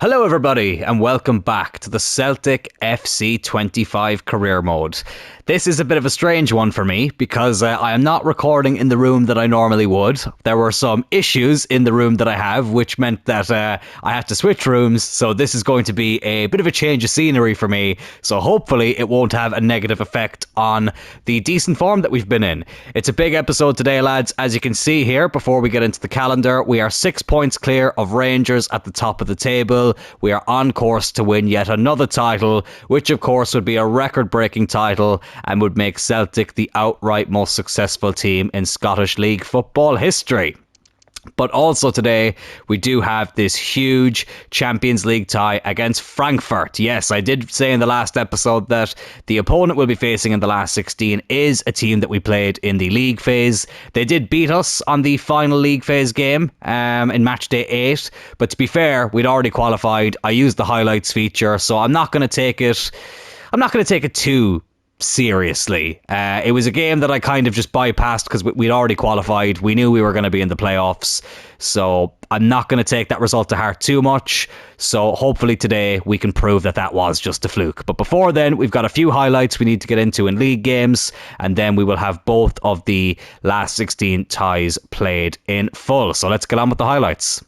Hello everybody and welcome back to the Celtic FC 25 career mode. This is a bit of a strange one for me because I am not recording in the room that I normally would. There were some issues in the room that I have, which meant that I had to switch rooms, so this is going to be a bit of a change of scenery for me, so hopefully it won't have a negative effect on the decent form that we've been in. It's a big episode today, lads. As you can see here, before we get into the calendar, we are 6 points clear of Rangers at the top of the table. We are on course to win yet another title, which of course would be a record-breaking title and would make Celtic the outright most successful team in Scottish League football history. But also today, we do have this huge Champions League tie against Frankfurt. Yes, I did say in the last episode that the opponent we'll be facing in the last 16 is a team that we played in the league phase. They did beat us on the final league phase game in match day 8. But to be fair, we'd already qualified. I used the highlights feature, so I'm not going to take it too seriously. It was a game that I kind of just bypassed because we'd already qualified. We knew we were going to be in the playoffs, so I'm not going to take that result to heart too much. So hopefully today we can prove that that was just a fluke. But before then, we've got a few highlights we need to get into in league games, and then we will have both of the last 16 ties played in full. So let's get on with the highlights.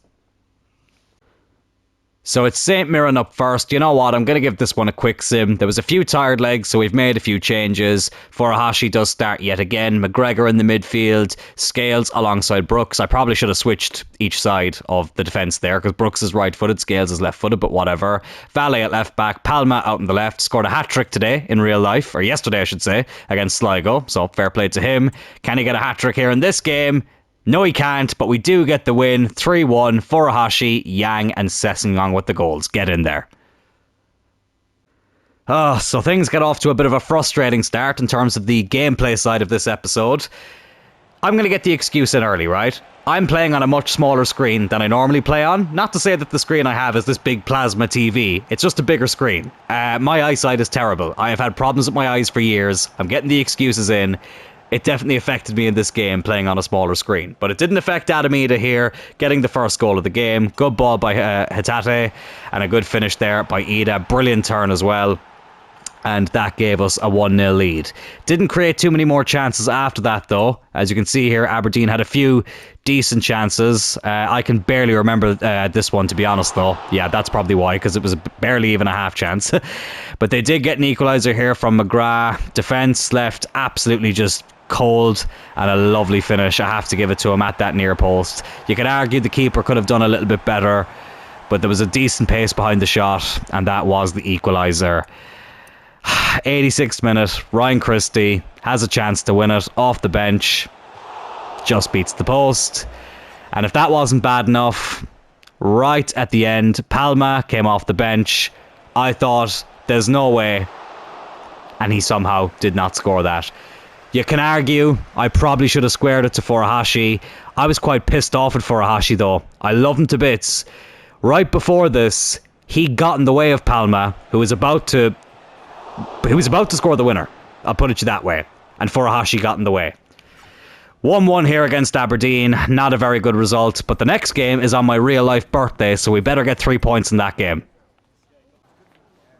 So it's St. Mirren up first. You know what? I'm going to give this one a quick sim. There was a few tired legs, so we've made a few changes. Furuhashi does start yet again. McGregor in the midfield. Scales alongside Brooks. I probably should have switched each side of the defence there because Brooks is right-footed, Scales is left-footed, but whatever. Valle at left-back. Palma out on the left. Scored a hat-trick today in real life, or yesterday I should say, against Sligo. So fair play to him. Can he get a hat-trick here in this game? No, he can't, but we do get the win. 3-1, Furuhashi, Yang and Sessegnon with the goals. Get in there. So things get off to a bit of a frustrating start in terms of the gameplay side of this episode. I'm going to get the excuse in early, right? I'm playing on a much smaller screen than I normally play on. Not to say that the screen I have is this big plasma TV. It's just a bigger screen. My eyesight is terrible. I have had problems with my eyes for years. I'm getting the excuses in. It definitely affected me in this game playing on a smaller screen. But it didn't affect Adamida here, getting the first goal of the game. Good ball by Hatate and a good finish there by Ida. Brilliant turn as well. And that gave us a 1-0 lead. Didn't create too many more chances after that though. As you can see here, Aberdeen had a few decent chances. I can barely remember this one, to be honest though. Yeah, that's probably why, because it was barely even a half chance. But they did get an equaliser here from McGrath. Defence left absolutely just cold, and a lovely finish. I have to give it to him at that near post. You could argue the keeper could have done a little bit better, but there was a decent pace behind the shot, and that was the equaliser. 86th minute, Ryan Christie has a chance to win it off the bench, just beats the post. And if that wasn't bad enough, right at the end, Palma came off the bench. I thought, there's no way, and he somehow did not score that. You can argue I probably should have squared it to Furuhashi. I was quite pissed off at Furuhashi though. I love him to bits. Right before this, he got in the way of Palma, who was about to score the winner. I'll put it that way. And Furuhashi got in the way. 1-1 here against Aberdeen. Not a very good result, but the next game is on my real life birthday, so we better get 3 points in that game.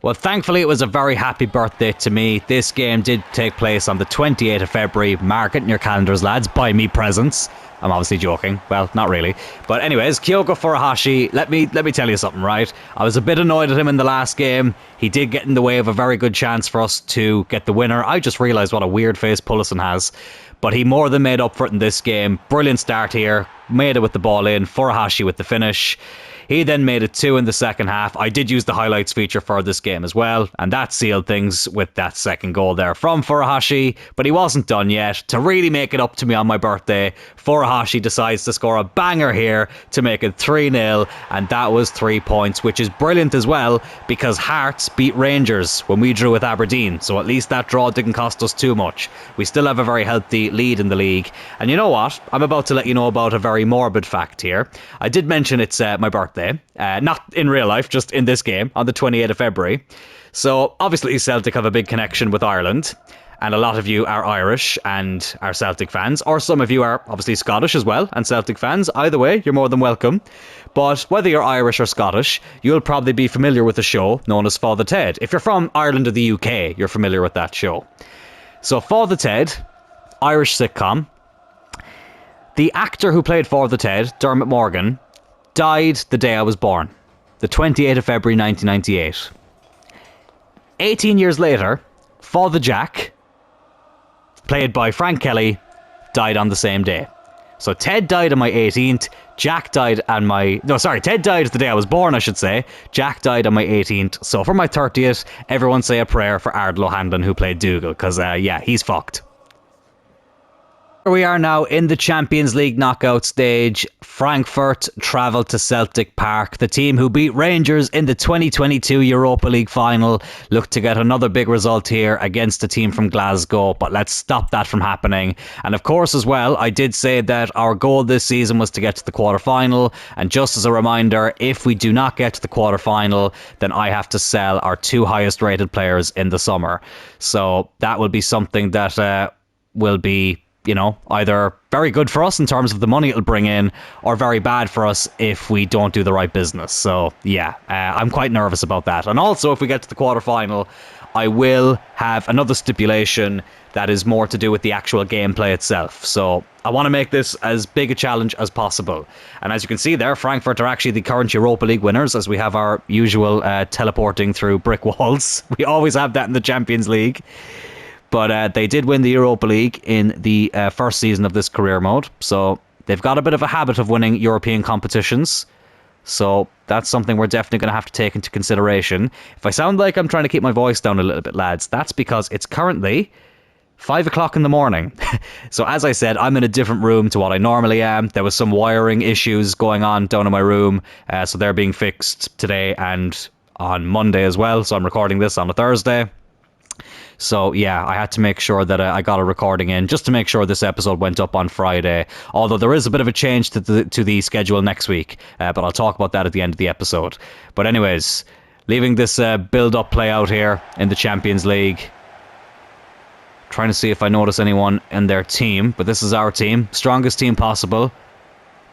Well, thankfully it was a very happy birthday to me. This game did take place on the 28th of February. Mark it in your calendars, lads. Buy me presents. I'm obviously joking. Well, not really. But anyways, Kyogo Furuhashi, let me tell you something, right? I was a bit annoyed at him in the last game. He did get in the way of a very good chance for us to get the winner. I just realised what a weird face Pullison has. But he more than made up for it in this game. Brilliant start here. Made it with the ball in. Furuhashi with the finish. He then made it 2 in the second half. I did use the highlights feature for this game as well, and that sealed things with that second goal there from Furuhashi, but he wasn't done yet. To really make it up to me on my birthday, Furuhashi decides to score a banger here to make it 3-0, and that was 3 points, which is brilliant as well, because Hearts beat Rangers when we drew with Aberdeen, so at least that draw didn't cost us too much. We still have a very healthy lead in the league, and you know what? I'm about to let you know about a very morbid fact here. I did mention it's my birthday. Not in real life, just in this game on the 28th of February. So obviously Celtic have a big connection with Ireland. and a lot of you are Irish and are Celtic fans, or some of you are obviously Scottish as well and Celtic fans. Either way, you're more than welcome. But whether you're Irish or Scottish, you'll probably be familiar with a show known as Father Ted. If you're from Ireland or the UK, you're familiar with that show. So Father Ted, Irish sitcom. The actor who played Father Ted, Dermot Morgan, died the day I was born, the 28th of February 1998. 18 years later, Father Jack, played by Frank Kelly, died on the same day. So Ted died on my 18th, Jack died on my... No, sorry, Ted died the day I was born, I should say. Jack died on my 18th. So for my 30th, everyone say a prayer for Ardlo Handlin, who played Dougal, because, yeah, he's fucked. We are now in the Champions League knockout stage. Frankfurt travel to Celtic Park. The team who beat Rangers in the 2022 Europa League final look to get another big result here against a team from Glasgow, but let's stop that from happening. And of course as well, I did say that our goal this season was to get to the quarter final, and just as a reminder, if we do not get to the quarter final, then I have to sell our 2 highest rated players in the summer. So that will be something that will be, you know, either very good for us in terms of the money it'll bring in, or very bad for us if we don't do the right business. So yeah, I'm quite nervous about that. And also, if we get to the quarterfinal, I will have another stipulation that is more to do with the actual gameplay itself. So I want to make this as big a challenge as possible. And as you can see there, Frankfurt are actually the current Europa League winners, as we have our usual teleporting through brick walls. We always have that in the Champions League. But they did win the Europa League in the first season of this career mode. So they've got a bit of a habit of winning European competitions. So that's something we're definitely going to have to take into consideration. If I sound like I'm trying to keep my voice down a little bit, lads, that's because it's currently 5 o'clock in the morning. So as I said, I'm in a different room to what I normally am. There was some wiring issues going on down in my room. So they're being fixed today and on Monday as well. So I'm recording this on a Thursday. So yeah, I had to make sure that I got a recording in just to make sure this episode went up on Friday. Although there is a bit of a change to the schedule next week, but I'll talk about that at the end of the episode. But anyways, leaving this build-up play out here in the Champions League. Trying to see if I notice anyone in their team, but this is our team. Strongest team possible.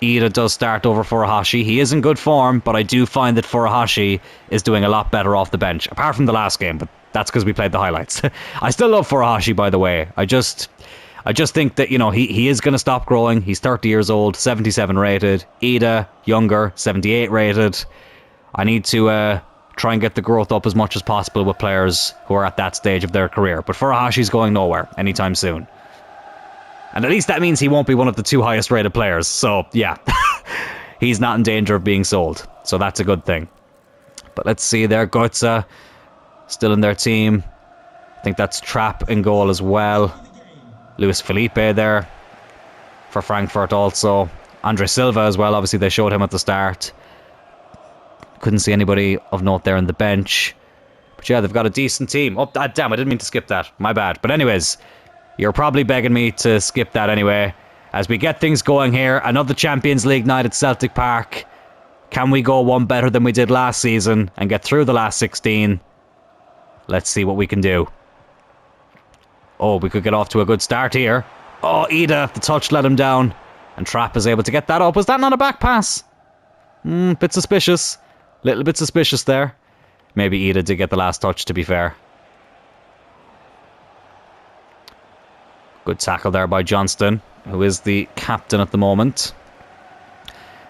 Ida does start over Furuhashi. He is in good form, but I do find that Furuhashi is doing a lot better off the bench, apart from the last game, but that's because we played the highlights. I still love Furuhashi, by the way. I just think that, you know, he is going to stop growing. He's 30 years old, 77 rated. Ida, younger, 78 rated. I need to try and get the growth up as much as possible with players who are at that stage of their career. But Furuhashi's going nowhere anytime soon. And at least that means he won't be one of the 2 highest rated players. So, yeah. He's not in danger of being sold. So that's a good thing. But let's see there. Goetze still in their team. I think that's Trapp in goal as well. Luis Felipe there for Frankfurt also. Andre Silva as well. Obviously, they showed him at the start. Couldn't see anybody of note there on the bench. But yeah, they've got a decent team. Oh, damn, I didn't mean to skip that. My bad. But anyways, you're probably begging me to skip that anyway. As we get things going here, another Champions League night at Celtic Park. Can we go one better than we did last season and get through the last 16? Let's see what we can do. Oh, we could get off to a good start here. Oh, Ida, the touch let him down. And Trapp is able to get that up. Was that not a back pass? Bit suspicious. Little bit suspicious there. Maybe Ida did get the last touch, to be fair. Good tackle there by Johnston, who is the captain at the moment.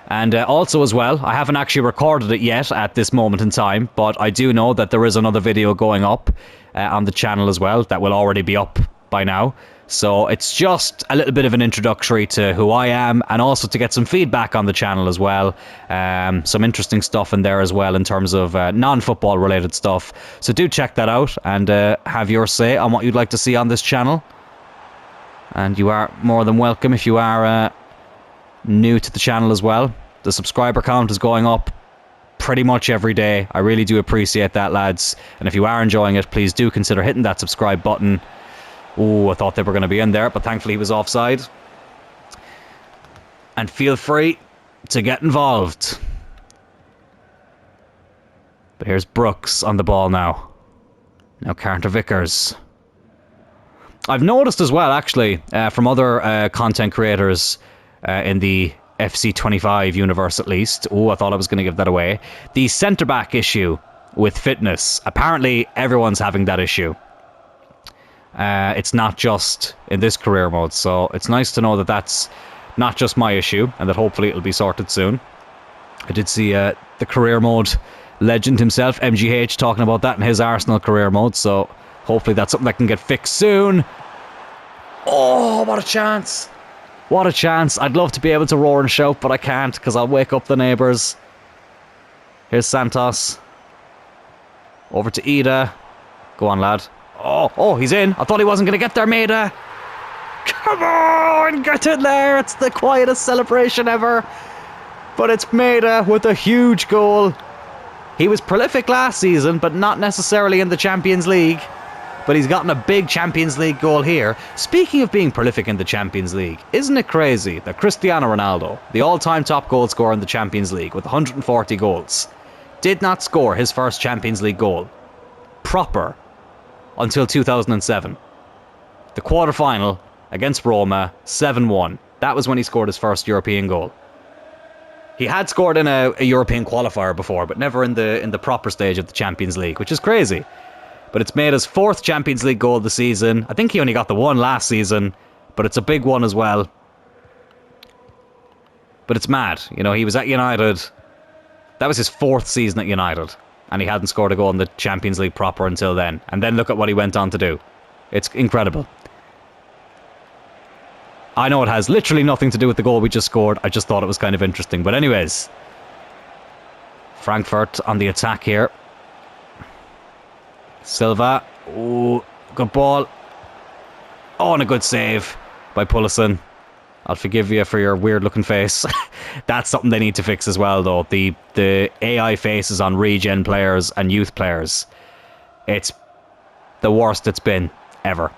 And also as well, I haven't actually recorded it yet at this moment in time, but I do know that there is another video going up on the channel as well that will already be up by now. So it's just a little bit of an introductory to who I am, and also to get some feedback on the channel as well. Some interesting stuff in there as well in terms of non-football related stuff. So do check that out and have your say on what you'd like to see on this channel. And you are more than welcome if you are new to the channel as well. The subscriber count is going up pretty much every day. I really do appreciate that, lads. And if you are enjoying it, please do consider hitting that subscribe button. Oh, I thought they were going to be in there, but thankfully he was offside. And feel free to get involved. But here's Brooks on the ball now. Now Carter Vickers. I've noticed as well, actually, from other content creators in the FC25 universe at least. Oh, I thought I was going to give that away. The centre-back issue with fitness. Apparently, everyone's having that issue. It's not just in this career mode, so it's nice to know that that's not just my issue, and that hopefully it'll be sorted soon. I did see the career mode legend himself, MGH, talking about that in his Arsenal career mode, so hopefully that's something that can get fixed soon. Oh, what a chance. What a chance. I'd love to be able to roar and shout, but I can't because I'll wake up the neighbours. Here's Santos. Over to Ida. Go on, lad. Oh, he's in. I thought he wasn't going to get there, Maida. Come on, get in there. It's the quietest celebration ever. But it's Maida with a huge goal. He was prolific last season, but not necessarily in the Champions League. But he's gotten a big Champions League goal here. Speaking of being prolific in the Champions League, isn't it crazy that Cristiano Ronaldo, the all-time top goal scorer in the Champions League with 140 goals, did not score his first Champions League goal proper until 2007. The quarter-final against Roma, 7-1. That was when he scored his first European goal. He had scored in a European qualifier before, but never in the proper stage of the Champions League, which is crazy. But it's made his fourth Champions League goal of the season. I think he only got the one last season, but it's a big one as well. But it's mad. You know, he was at United. That was his fourth season at United, and he hadn't scored a goal in the Champions League proper until then. And then look at what he went on to do. It's incredible. I know it has literally nothing to do with the goal we just scored. I just thought it was kind of interesting. But anyways, Frankfurt on the attack here. Silva. Oh, good ball. Oh, and a good save by Pullison. I'll forgive you for your weird looking face. That's something they need to fix as well, though. The AI faces on regen players and youth players. It's the worst it's been ever.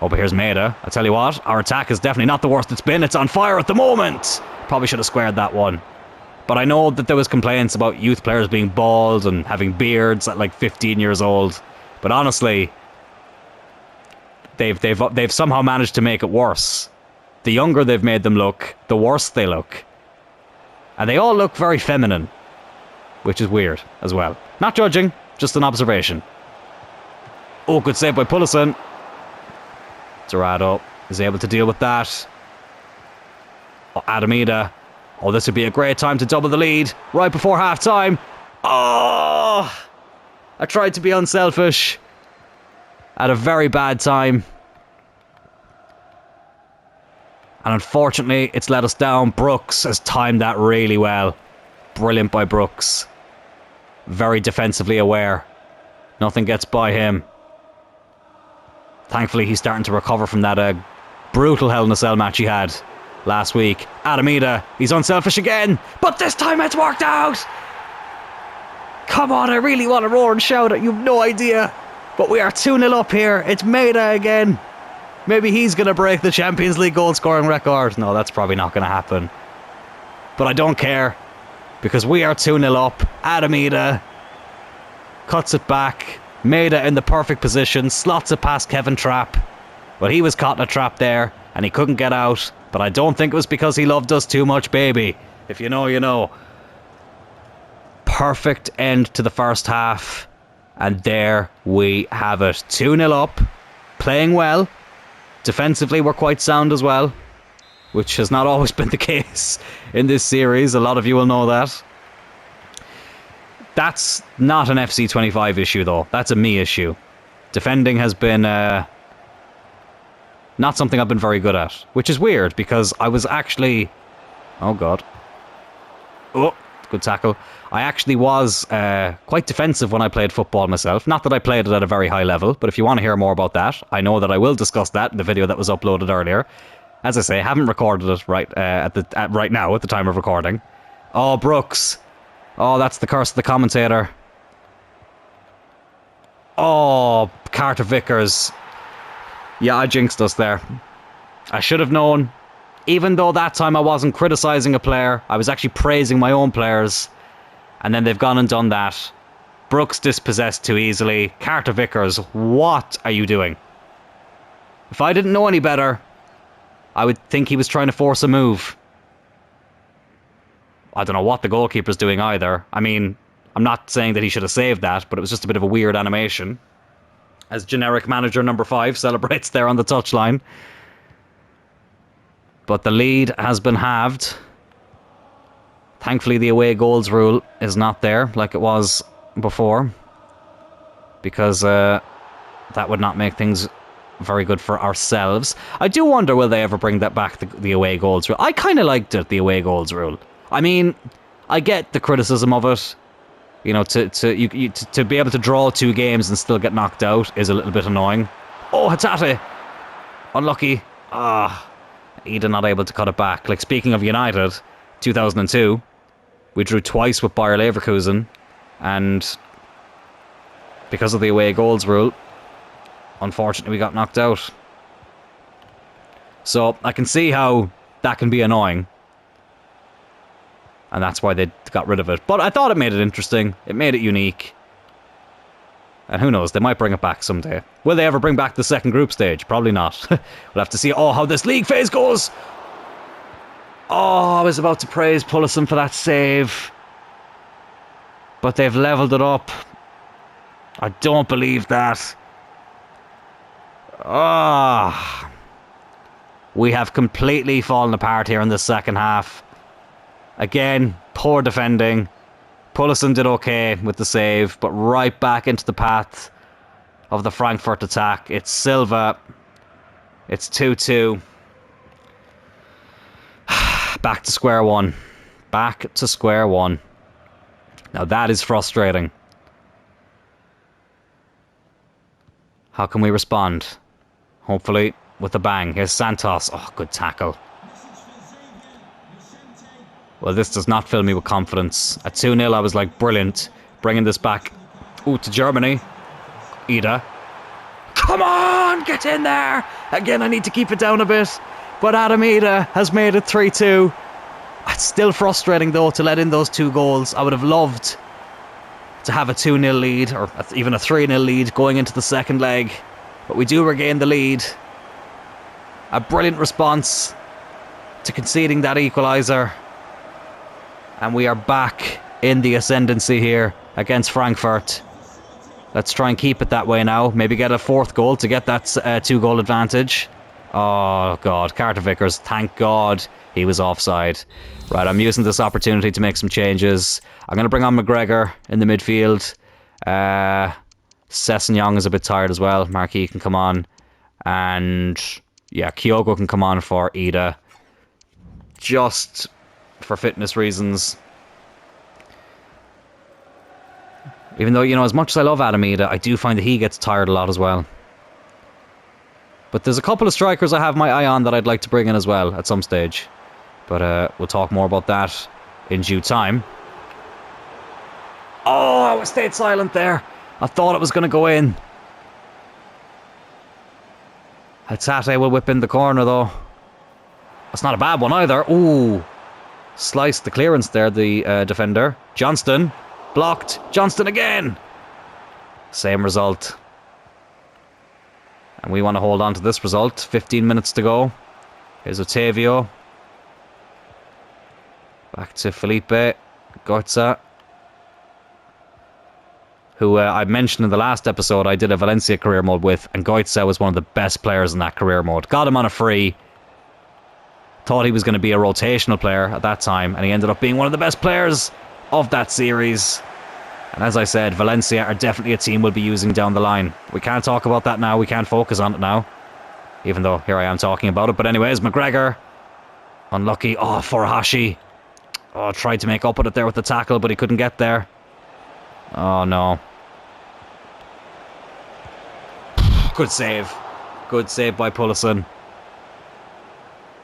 Oh, but here's Maida. I tell you what, our attack is definitely not the worst it's been. It's on fire at the moment. Probably should have squared that one. But I know that there was complaints about youth players being bald and having beards at like 15 years old. But honestly, they've somehow managed to make it worse. The younger they've made them look, the worse they look. And they all look very feminine, which is weird as well. Not judging, just an observation. Oh, good save by Pullison. Dorado is able to deal with that. Oh, Adamida. Oh, this would be a great time to double the lead right before half-time. Oh! I tried to be unselfish at a very bad time. And unfortunately, it's let us down. Brooks has timed that really well. Brilliant by Brooks. Very defensively aware. Nothing gets by him. Thankfully, he's starting to recover from that brutal Hell in a Cell match he had last week. Adamida, he's unselfish again, but this time it's worked out. Come on, I really want to roar and shout at you. You've no idea. But we are 2-0 up here. It's Maida again. Maybe he's going to break the Champions League goal scoring record. No, that's probably not going to happen. But I don't care, because we are 2-0 up. Adamida cuts it back. Maida in the perfect position, slots it past Kevin Trapp. But he was caught in a trap there, and he couldn't get out. But I don't think it was because he loved us too much, baby. If you know, you know. Perfect end to the first half. And there we have it. 2-0 up. Playing well. Defensively, we're quite sound as well, which has not always been the case in this series. A lot of you will know that. That's not an FC25 issue, though. That's a me issue. Defending has been not something I've been very good at, which is weird because I was actually... Oh, God. Oh, good tackle. I actually was quite defensive when I played football myself. Not that I played it at a very high level, but if you want to hear more about that, I know that I will discuss that in the video that was uploaded earlier. As I say, I haven't recorded it right right now at the time of recording. Oh, Brooks. Oh, that's the curse of the commentator. Oh, Carter Vickers. Yeah, I jinxed us there. I should have known. Even though that time I wasn't criticising a player, I was actually praising my own players. And then they've gone and done that. Brooks dispossessed too easily. Carter Vickers, what are you doing? If I didn't know any better, I would think he was trying to force a move. I don't know what the goalkeeper's doing either. I mean, I'm not saying that he should have saved that, but it was just a bit of a weird animation. As generic manager number 5 celebrates there on the touchline. But the lead has been halved. Thankfully, the away goals rule is not there like it was before. Because that would not make things very good for ourselves. I do wonder, will they ever bring that back, the away goals rule? I kind of liked it, the away goals rule. I mean, I get the criticism of it. You know, to be able to draw 2 games and still get knocked out is a little bit annoying. Oh, Hatate! Unlucky. Ida not able to cut it back. Like, speaking of United, 2002, we drew twice with Bayer Leverkusen, and because of the away goals rule, unfortunately we got knocked out. So I can see how that can be annoying. And that's why they got rid of it. But I thought it made it interesting. It made it unique. And who knows, they might bring it back someday. Will they ever bring back the second group stage? Probably not. We'll have to see how this league phase goes. Oh, I was about to praise Pullison for that save. But they've levelled it up. I don't believe that. We have completely fallen apart here in the second half. Again, poor defending. Pullison did okay with the save, but right back into the path of the Frankfurt attack. It's Silva. It's 2-2. Back to square one. Back to square one. Now that is frustrating. How can we respond? Hopefully with a bang. Here's Santos. Oh, good tackle. Well, this does not fill me with confidence. At 2-0, I was like, brilliant. Bringing this back. Ooh, to Germany. Ida. Come on, get in there. Again, I need to keep it down a bit. But Adam Ida has made it 3-2. It's still frustrating, though, to let in those 2 goals. I would have loved to have a 2-0 lead, or even a 3-0 lead going into the second leg. But we do regain the lead. A brilliant response to conceding that equaliser. And we are back in the ascendancy here against Frankfurt. Let's try and keep it that way now. Maybe get a 4th goal to get that 2-goal advantage. Oh, God. Carter Vickers, thank God he was offside. Right, I'm using this opportunity to make some changes. I'm going to bring on McGregor in the midfield. Sessegnon is a bit tired as well. Marquis can come on. And, yeah, Kyogo can come on for Ida. Just for fitness reasons. Even though, you know, as much as I love Adam Ida, I do find that he gets tired a lot as well. But there's a couple of strikers I have my eye on that I'd like to bring in as well at some stage. But we'll talk more about that in due time. Oh, I stayed silent there. I thought it was going to go in. Hatate will whip in the corner though. That's not a bad one either. Ooh. Sliced the clearance there, the defender. Johnston. Blocked. Johnston again. Same result. And we want to hold on to this result. 15 minutes to go. Here's Otavio. Back to Felipe. Goetze. Who I mentioned in the last episode I did a Valencia career mode with. And Goetze was one of the best players in that career mode. Got him on a free. Thought he was going to be a rotational player at that time, and he ended up being one of the best players of that series. And as I said, Valencia are definitely a team we'll be using down the line. We can't talk about that now, we can't focus on it now. Even though here I am talking about it. But anyways, McGregor. Unlucky. Oh, Furuhashi. Oh, tried to make up with it there with the tackle, but he couldn't get there. Oh, no. Good save. Good save by Pullison.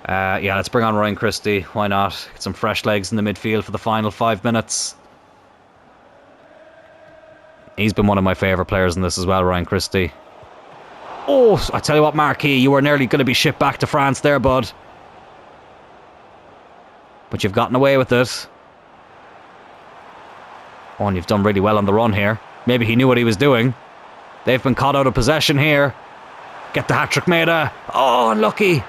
Yeah, let's bring on Ryan Christie. Why not? Get some fresh legs in the midfield for the final 5 minutes. He's been one of my favourite players in this as well, Ryan Christie. Oh, I tell you what, Marquis, you were nearly going to be shipped back to France there, bud. But you've gotten away with it. Oh, and you've done really well on the run here. Maybe he knew what he was doing. They've been caught out of possession here. Get the hat-trick, Maeda. Oh, unlucky.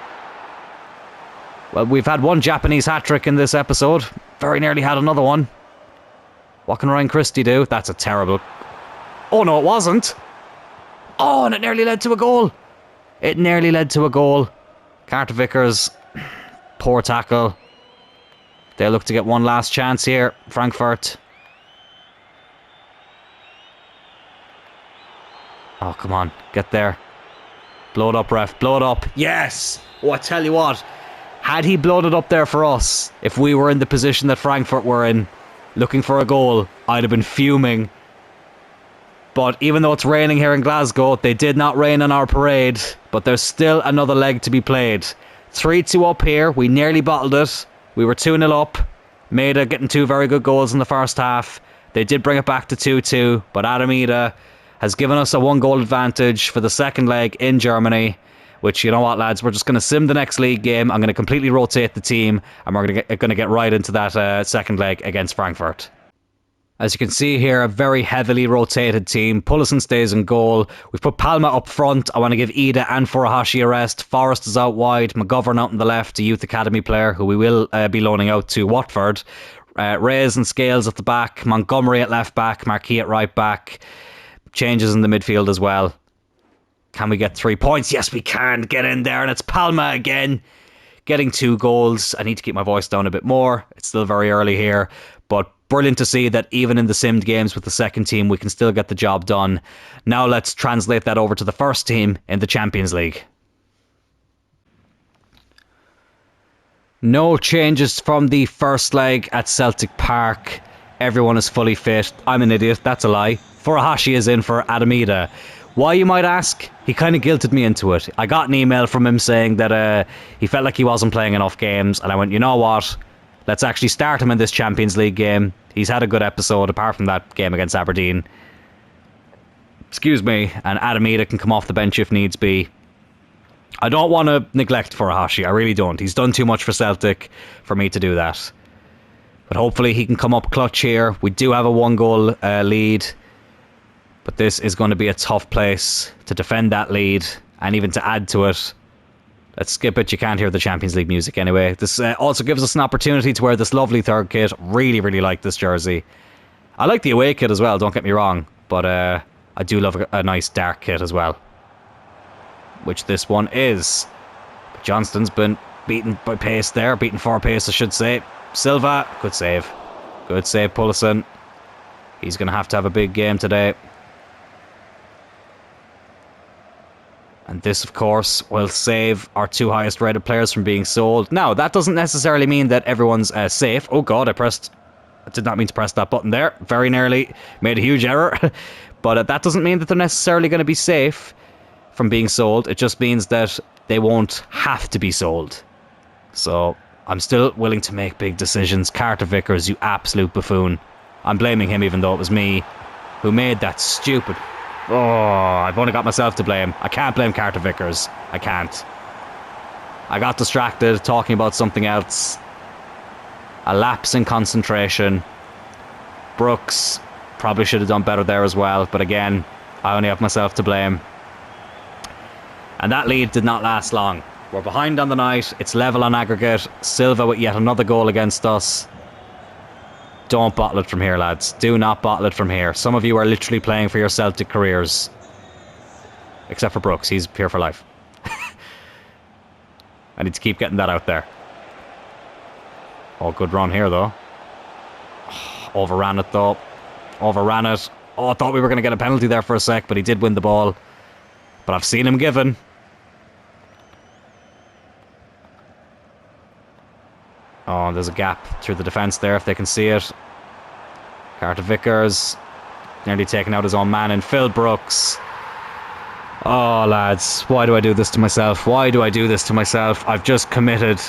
Well, we've had one Japanese hat-trick in this episode. Very nearly had another one. What can Ryan Christie do? That's a terrible... Oh, no, it wasn't. Oh, and it nearly led to a goal. It nearly led to a goal. Carter Vickers, poor tackle. They look to get one last chance here. Frankfurt. Oh, come on. Get there. Blow it up, ref. Blow it up. Yes! Oh, I tell you what. Had he blown it up there for us, if we were in the position that Frankfurt were in, looking for a goal, I'd have been fuming. But even though it's raining here in Glasgow, they did not rain on our parade. But there's still another leg to be played. 3-2 up here. We nearly bottled it. We were 2-0 up. Maeda getting 2 very good goals in the first half. They did bring it back to 2-2. But Adamida has given us a 1-goal advantage for the second leg in Germany. Which, you know what, lads, we're just going to sim the next league game. I'm going to completely rotate the team. And we're going to get right into that second leg against Frankfurt. As you can see here, a very heavily rotated team. Pullison stays in goal. We've put Palma up front. I want to give Ida and Furuhashi a rest. Forrest is out wide. McGovern out on the left, a youth academy player who we will be loaning out to Watford. Reyes and Scales at the back. Montgomery at left back. Marquis at right back. Changes in the midfield as well. Can we get 3 points? Yes, we can. Get in there. And it's Palma again. Getting 2 goals. I need to keep my voice down a bit more. It's still very early here. But brilliant to see that even in the simmed games with the second team, we can still get the job done. Now let's translate that over to the first team in the Champions League. No changes from the first leg at Celtic Park. Everyone is fully fit. I'm an idiot. That's a lie. Furuhashi is in for Adamida. Why, you might ask? He kind of guilted me into it. I got an email from him saying that he felt like he wasn't playing enough games, and I went, you know what? Let's actually start him in this Champions League game. He's had a good episode, apart from that game against Aberdeen. Excuse me. And Adamida can come off the bench if needs be. I don't want to neglect Furuhashi. I really don't. He's done too much for Celtic for me to do that. But hopefully he can come up clutch here. We do have a 1-goal lead. But this is going to be a tough place to defend that lead and even to add to it. Let's skip it. You can't hear the Champions League music anyway. This also gives us an opportunity to wear this lovely third kit. Really, really like this jersey. I like the away kit as well, don't get me wrong. But I do love a nice dark kit as well. Which this one is. But Johnston's been beaten by pace there. Beaten for pace, I should say. Silva, good save. Good save, Pullison. He's going to have a big game today. And this, of course, will save our 2 highest rated players from being sold. Now, that doesn't necessarily mean that everyone's safe. Oh god, I did not mean to press that button there. Very nearly made a huge error. But that doesn't mean that they're necessarily going to be safe from being sold. It just means that they won't have to be sold. So, I'm still willing to make big decisions. Carter Vickers, you absolute buffoon. I'm blaming him even though it was me who made that stupid... Oh, I've only got myself to blame. I can't blame Carter Vickers. I can't. I got distracted talking about something else. A lapse in concentration. Brooks probably should have done better there as well. But again, I only have myself to blame. And that lead did not last long. We're behind on the night. It's level on aggregate. Silva with yet another goal against us. Don't bottle it from here, lads. Do not bottle it from here. Some of you are literally playing for your Celtic careers. Except for Brooks. He's here for life. I need to keep getting that out there. Oh, good run here, though. Overran it, though. Overran it. Oh, I thought we were going to get a penalty there for a sec, but he did win the ball. But I've seen him given. Oh, there's a gap through the defence there, if they can see it. Carter Vickers nearly taking out his own man, and Phil Brooks. Oh, lads, why do I do this to myself? Why do I do this to myself? I've just committed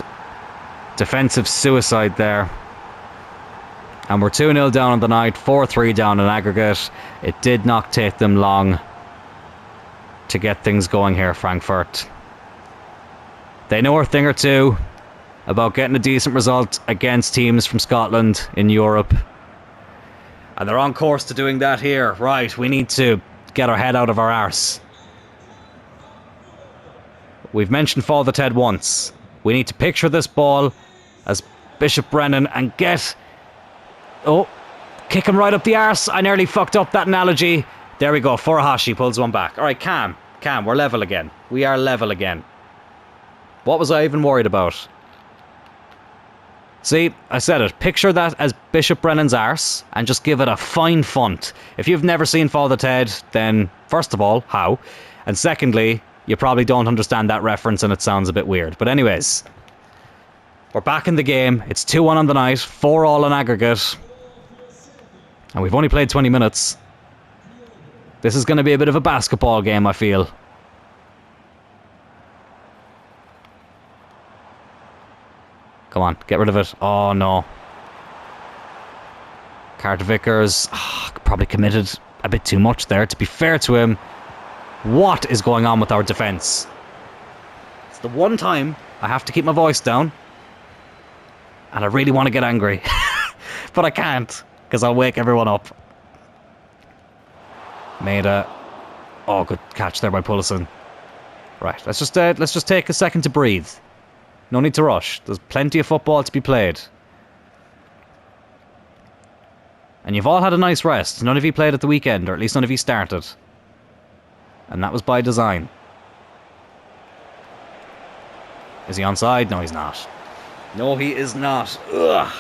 defensive suicide there. And we're 2-0 down on the night, 4-3 down in aggregate. It did not take them long to get things going here, Frankfurt. They know a thing or two about getting a decent result against teams from Scotland in Europe. And they're on course to doing that here. Right, we need to get our head out of our arse. We've mentioned Fall the Ted once. We need to picture this ball as Bishop Brennan and get... Oh, kick him right up the arse. I nearly fucked up that analogy. There we go. Furuhashi pulls one back. All right, calm. Calm. We're level again. We are level again. What was I even worried about? See, I said it. Picture that as Bishop Brennan's arse and just give it a fine font. If you've never seen Fall the Ted, then first of all, how? And secondly, you probably don't understand that reference and it sounds a bit weird. But anyways, we're back in the game. It's 2-1 on the night, 4-all in aggregate. And we've only played 20 minutes. This is going to be a bit of a basketball game, I feel. Come on, get rid of it. Oh, no. Carter Vickers probably committed a bit too much there. To be fair to him, what is going on with our defence? It's the one time I have to keep my voice down. And I really want to get angry. But I can't, because I'll wake everyone up. Maida. Oh, good catch there by Pullison. Right, let's just take a second to breathe. No need to rush. There's plenty of football to be played. And you've all had a nice rest. None of you played at the weekend, or at least none of you started. And that was by design. Is he onside? No, he's not. No, he is not. Ugh.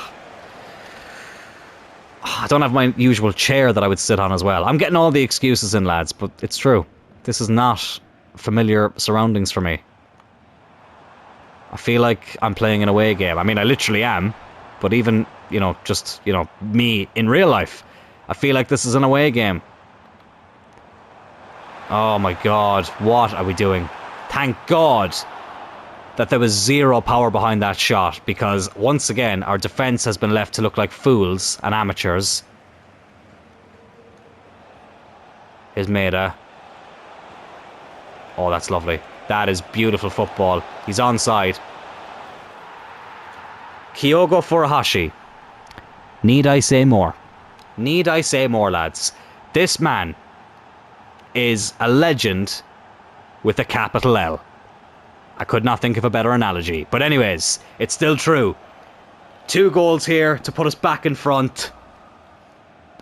I don't have my usual chair that I would sit on as well. I'm getting all the excuses in, lads, but it's true. This is not familiar surroundings for me. I feel like I'm playing an away game. I mean, I literally am. But even, just, me in real life, I feel like this is an away game. Oh my God, what are we doing? Thank God that there was zero power behind that shot, because once again, our defence has been left to look like fools and amateurs. Here's Maida. Oh, that's lovely. That is beautiful football. He's onside. Kyogo Furuhashi. Need I say more? Need I say more, lads? This man is a legend with a capital L. I could not think of a better analogy. But anyways, it's still true. 2 goals here to put us back in front.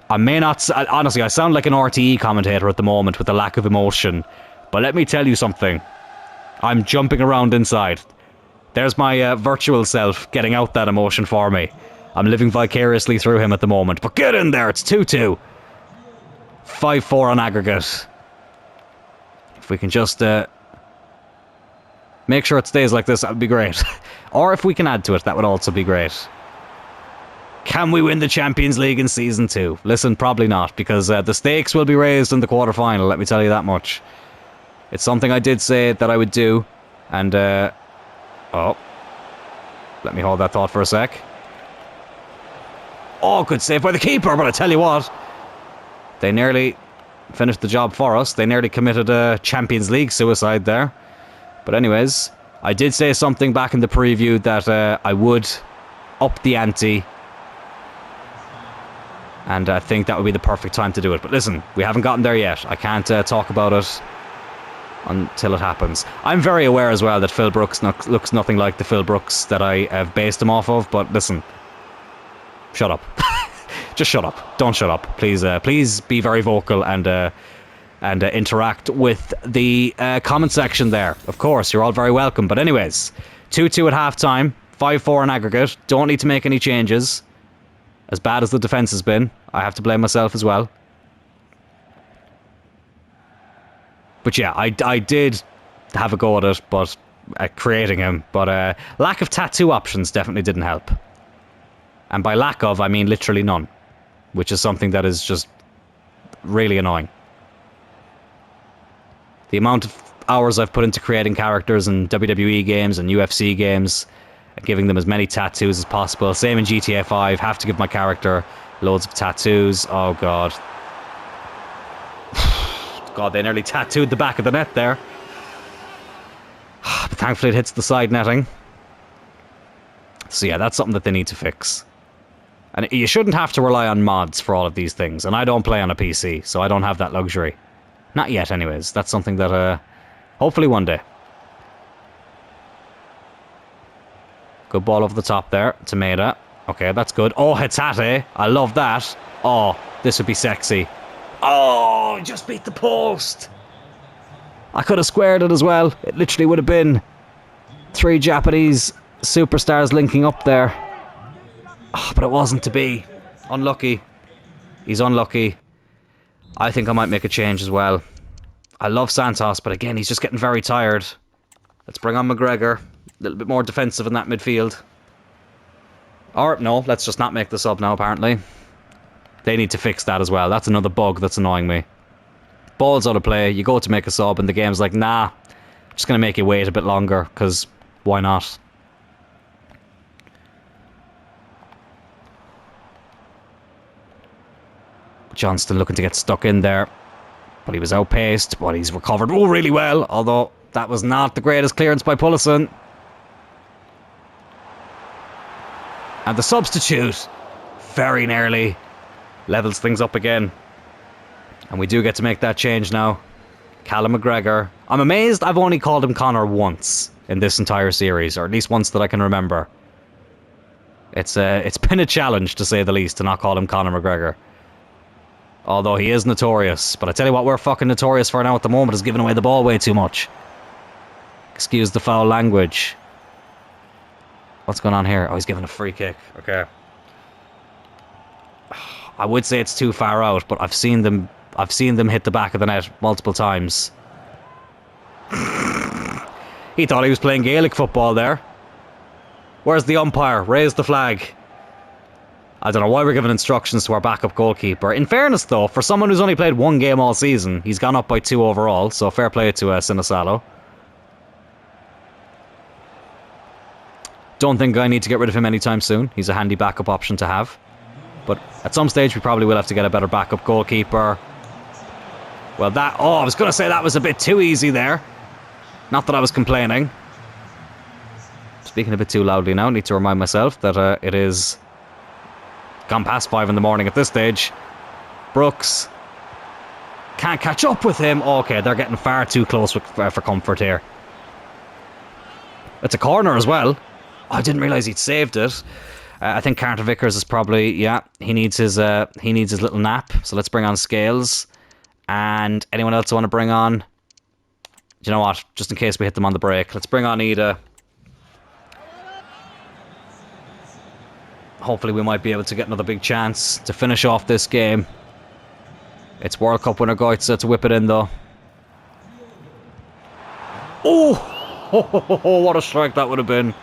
I may not... Honestly, I sound like an RTE commentator at the moment with a lack of emotion. But let me tell you something. I'm jumping around inside. There's my virtual self getting out that emotion for me. I'm living vicariously through him at the moment. But get in there, it's 2-2. 5-4 on aggregate. If we can just make sure it stays like this, that would be great. Or if we can add to it, that would also be great. Can we win the Champions League in Season 2? Listen, probably not, because the stakes will be raised in the quarter-final, let me tell you that much. It's something I did say that I would do, and, oh. Let me hold that thought for a sec. Oh, good save by the keeper, but I tell you what. They nearly finished the job for us. They nearly committed a Champions League suicide there. But anyways, I did say something back in the preview that I would up the ante. And I think that would be the perfect time to do it. But listen, we haven't gotten there yet. I can't talk about it until it happens. I'm very aware as well that Phil Brooks looks nothing like the Phil Brooks that I have based him off of. But listen, shut up. Just shut up. Don't shut up. Please be very vocal and interact with the comment section there. Of course, you're all very welcome. But anyways, 2-2 at half-time, 5-4 in aggregate. Don't need to make any changes. As bad as the defence has been, I have to blame myself as well. But yeah, I did have a go at it, but at creating him. But lack of tattoo options definitely didn't help. And by lack of, I mean literally none. Which is something that is just really annoying. The amount of hours I've put into creating characters in WWE games and UFC games, and giving them as many tattoos as possible. Same in GTA 5, have to give my character loads of tattoos. Oh god. God, they nearly tattooed the back of the net there. But thankfully it hits the side netting. So yeah, that's something that they need to fix. And you shouldn't have to rely on mods for all of these things. And I don't play on a PC, so I don't have that luxury. Not yet, anyways. That's something that, hopefully one day. Good ball over the top there to Maeda. Okay, that's good. Oh, Hatate. I love that. Oh, this would be sexy. Oh, just beat the post. I could have squared it as well. It literally would have been 3 Japanese superstars linking up there. Oh, but it wasn't to be. Unlucky. He's unlucky. I think I might make a change as well. I love Santos, but again, he's just getting very tired. Let's bring on McGregor. A little bit more defensive in that midfield. Or, no, let's just not make the sub now, apparently. They need to fix that as well. That's another bug that's annoying me. Ball's out of play, you go to make a sub, and the game's like, nah, I'm just going to make you wait a bit longer, because why not? Johnston looking to get stuck in there. But he was outpaced, but he's recovered really well, although that was not the greatest clearance by Pullison. And the substitute, very nearly, levels things up again. And we do get to make that change now. Callum McGregor. I'm amazed I've only called him Connor once in this entire series, or at least once that I can remember. It's been a challenge, to say the least, to not call him Conor McGregor. Although he is notorious. But I tell you what we're fucking notorious for now at the moment is giving away the ball way too much. Excuse the foul language. What's going on here? Oh, he's giving a free kick. Okay. I would say it's too far out, but I've seen them hit the back of the net multiple times. He thought he was playing Gaelic football there. Where's the umpire? Raise the flag. I don't know why we're giving instructions to our backup goalkeeper. In fairness, though, for someone who's only played 1 game all season, he's gone up by 2 overall, so fair play to Sinisalo. Don't think I need to get rid of him anytime soon. He's a handy backup option to have. But at some stage, we probably will have to get a better backup goalkeeper. Well, I was going to say that was a bit too easy there. Not that I was complaining. Speaking a bit too loudly now, I need to remind myself that it is gone past 5 in the morning at this stage. Brooks can't catch up with him. Okay, they're getting far too close for comfort here. It's a corner as well. I didn't realise he'd saved it. I think Carter Vickers is probably, yeah, he needs his little nap. So let's bring on Scales. And anyone else I want to bring on? Do you know what? Just in case we hit them on the break, let's bring on Ida. Hopefully we might be able to get another big chance to finish off this game. It's World Cup winner Goitze to whip it in, though. Oh, what a strike that would have been.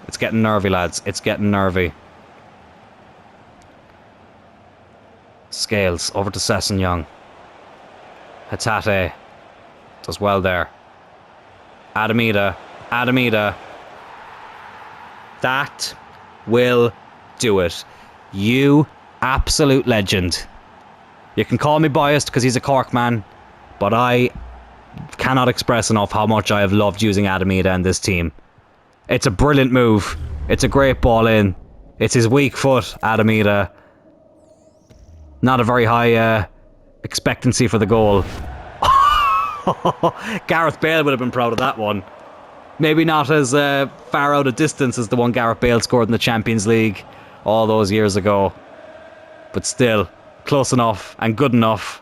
It's getting nervy, lads. It's getting nervy. Scales over to Sessegnon. Hatate does well there. Adamida. That will do it. You absolute legend. You can call me biased because he's a Cork man, but I cannot express enough how much I have loved using Adamida in this team. It's a brilliant move. It's a great ball in. It's his weak foot, Adamida. Not a very high expectancy for the goal. Gareth Bale would have been proud of that one. Maybe not as far out of distance as the one Gareth Bale scored in the Champions League all those years ago. But still, close enough and good enough.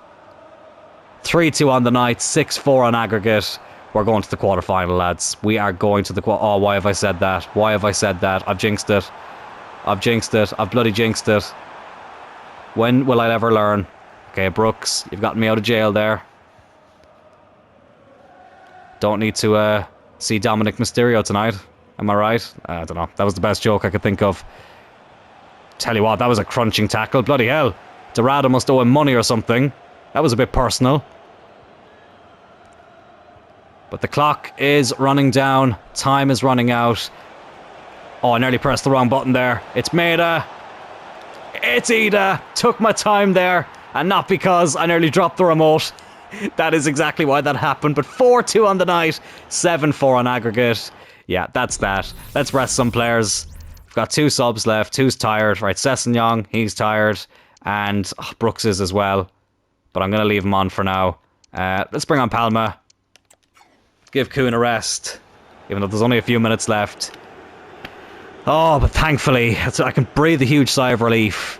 3-2 on the night, 6-4 on aggregate. We're going to the quarter-final, lads. We are going to the Oh, why have I said that? Why have I said that? I've jinxed it. I've bloody jinxed it. When will I ever learn? Okay, Brooks, you've gotten me out of jail there. Don't need to see Dominic Mysterio tonight. Am I right? I don't know. That was the best joke I could think of. Tell you what, that was a crunching tackle. Bloody hell. Dorado must owe him money or something. That was a bit personal. But the clock is running down. Time is running out. Oh, I nearly pressed the wrong button there. It's Maeda. It's Ida. Took my time there. And not because I nearly dropped the remote. That is exactly why that happened. But 4-2 on the night. 7-4 on aggregate. Yeah, that's that. Let's rest some players. We've got 2 subs left. 2's tired. Right, Sessegnon, he's tired. And Brooks is as well. But I'm going to leave him on for now. Let's bring on Palma. Give Kuhn a rest. even though there's only a few minutes left. Oh, but thankfully, I can breathe a huge sigh of relief.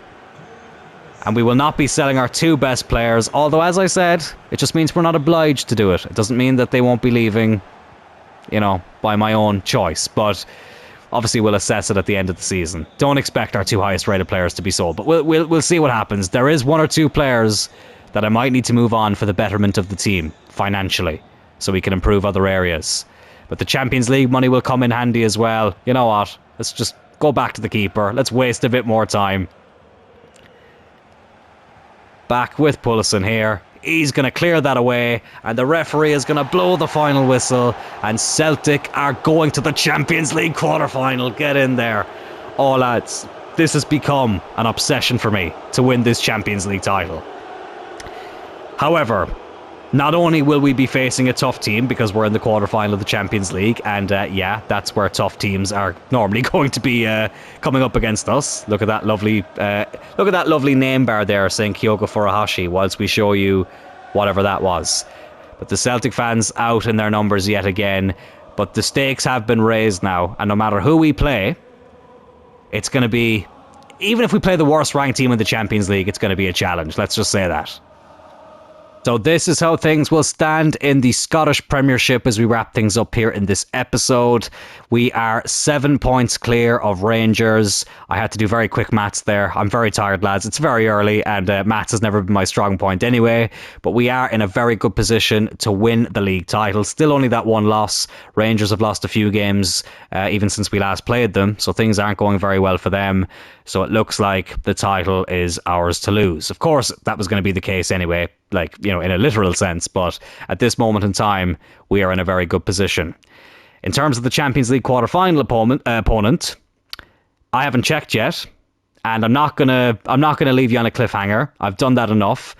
And we will not be selling our 2 best players, although, as I said, it just means we're not obliged to do it. It doesn't mean that they won't be leaving, you know, by my own choice. But obviously, we'll assess it at the end of the season. Don't expect our 2 highest rated players to be sold, but we'll see what happens. There is 1 or 2 players that I might need to move on for the betterment of the team, financially, so we can improve other areas. But the Champions League money will come in handy as well. You know what? Let's just go back to the keeper. Let's waste a bit more time. Back with Pullison here. He's going to clear that away, and the referee is going to blow the final whistle, and Celtic are going to the Champions League quarter-final. Get in there. Oh, lads, this has become an obsession for me to win this Champions League title. However, not only will we be facing a tough team because we're in the quarter-final of the Champions League, and yeah, that's where tough teams are normally going to be coming up against us. Look at that lovely name bar there saying Kyogo Furuhashi whilst we show you whatever that was. But the Celtic fans out in their numbers yet again. But the stakes have been raised now, and no matter who we play, it's going to be, even if we play the worst ranked team in the Champions League, it's going to be a challenge. Let's just say that. So this is how things will stand in the Scottish Premiership as we wrap things up here in this episode. We are 7 points clear of Rangers. I had to do very quick maths there. I'm very tired, lads. It's very early, and maths has never been my strong point anyway. But we are in a very good position to win the league title. Still only that 1 loss. Rangers have lost a few games even since we last played them, so things aren't going very well for them. So it looks like the title is ours to lose. Of course, that was going to be the case anyway, like, you know, in a literal sense, but at this moment in time, we are in a very good position. In terms of the Champions League quarter-final opponent, I haven't checked yet, and I'm not gonna leave you on a cliffhanger. I've done that enough,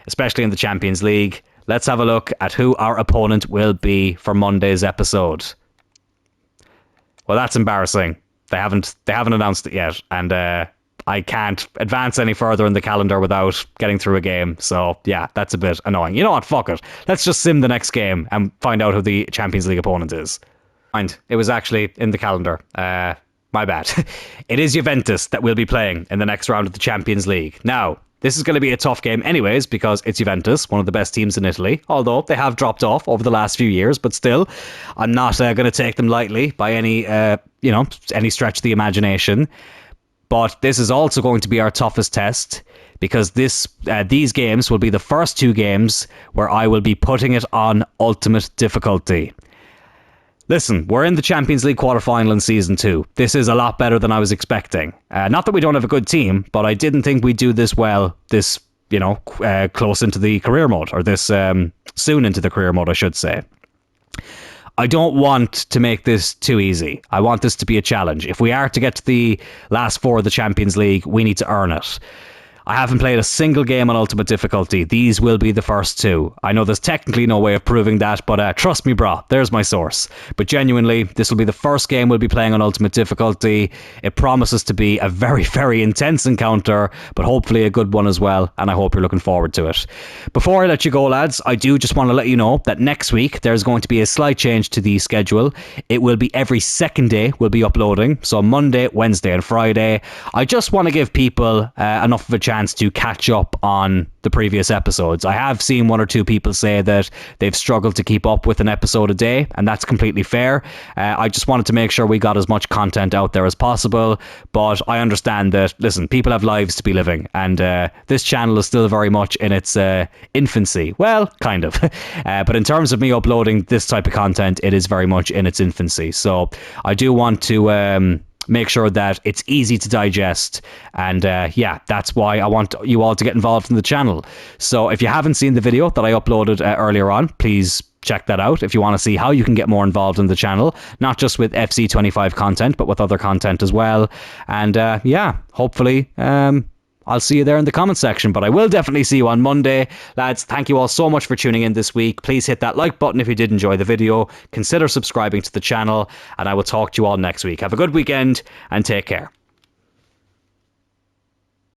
especially in the Champions League. Let's have a look at who our opponent will be for Monday's episode. Well, that's embarrassing. They haven't announced it yet, and I can't advance any further in the calendar without getting through a game. So yeah, that's a bit annoying. You know what? Fuck it. Let's just sim the next game and find out who the Champions League opponent is. Mind, it was actually in the calendar. My bad. It is Juventus that we'll be playing in the next round of the Champions League. Now, this is going to be a tough game anyways because it's Juventus, one of the best teams in Italy, although they have dropped off over the last few years, but still, I'm not going to take them lightly by any stretch of the imagination. But this is also going to be our toughest test because these games will be the first 2 games where I will be putting it on ultimate difficulty. Listen, we're in the Champions League quarter-final in Season 2. This is a lot better than I was expecting. Not that we don't have a good team, but I didn't think we'd do this well close into the career mode, or this soon into the career mode, I should say. I don't want to make this too easy. I want this to be a challenge. If we are to get to the last 4 of the Champions League, we need to earn it. I haven't played a single game on ultimate difficulty. These will be the first 2. I know there's technically no way of proving that, but trust me, brah, there's my source. But genuinely, this will be the first game we'll be playing on ultimate difficulty. It promises to be a very, very intense encounter, but hopefully a good one as well, and I hope you're looking forward to it. Before I let you go, lads, I do just want to let you know that next week there's going to be a slight change to the schedule. It will be every second day we'll be uploading, so Monday, Wednesday and Friday. I just want to give people enough of a chance to catch up on the previous episodes. I have seen 1 or 2 people say that they've struggled to keep up with an episode a day, and that's completely fair. I just wanted to make sure we got as much content out there as possible, but I understand that, listen, people have lives to be living, and this channel is still very much in its infancy. Well, kind of. But in terms of me uploading this type of content, it is very much in its infancy. So I do want to make sure that it's easy to digest, and yeah, that's why I want you all to get involved in the channel. So if you haven't seen the video that I uploaded earlier on, please check that out if you want to see how you can get more involved in the channel, not just with FC25 content, but with other content as well. And yeah, hopefully I'll see you there in the comment section, but I will definitely see you on Monday. Lads, thank you all so much for tuning in this week. Please hit that like button if you did enjoy the video. Consider subscribing to the channel, and I will talk to you all next week. Have a good weekend, and take care.